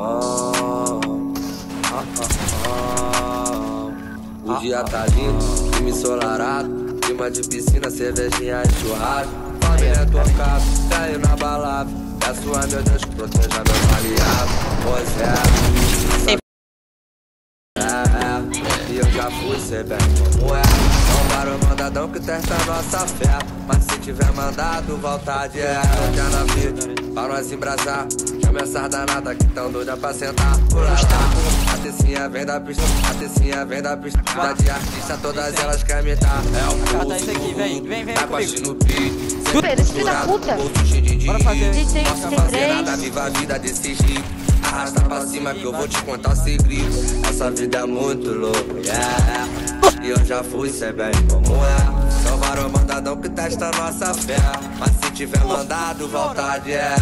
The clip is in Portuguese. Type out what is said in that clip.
O dia tá lindo, clima ensolarado, clima de piscina, cervejinha e churrasco. Família tocado, caiu na balada. Peço a meu Deus que proteja meus aliados. Pois é, e eu já fui, cê bem como é. Não para o mandadão que testa a nossa fé. Mas se tiver mandado, vontade é. Não na vida, pra nós embrasar. Chama essas danadas que tão doida pra sentar. Pula lá, a tecinha vem da pista. A tecinha vem da pista. Tá de artista, todas elas querem me dar. É o Cata isso aqui, vem tá comigo. Esse filho da puta. Bora fazer. DJ fazer nada, viva a vida desse jeito. Arrasta pra cima que eu vou te contar o segredo. Essa vida é muito louca, yeah. E eu já fui, cê bem como é. Salvaram o mandadão que testa nossa fé. Mas se tiver mandado, vontade é.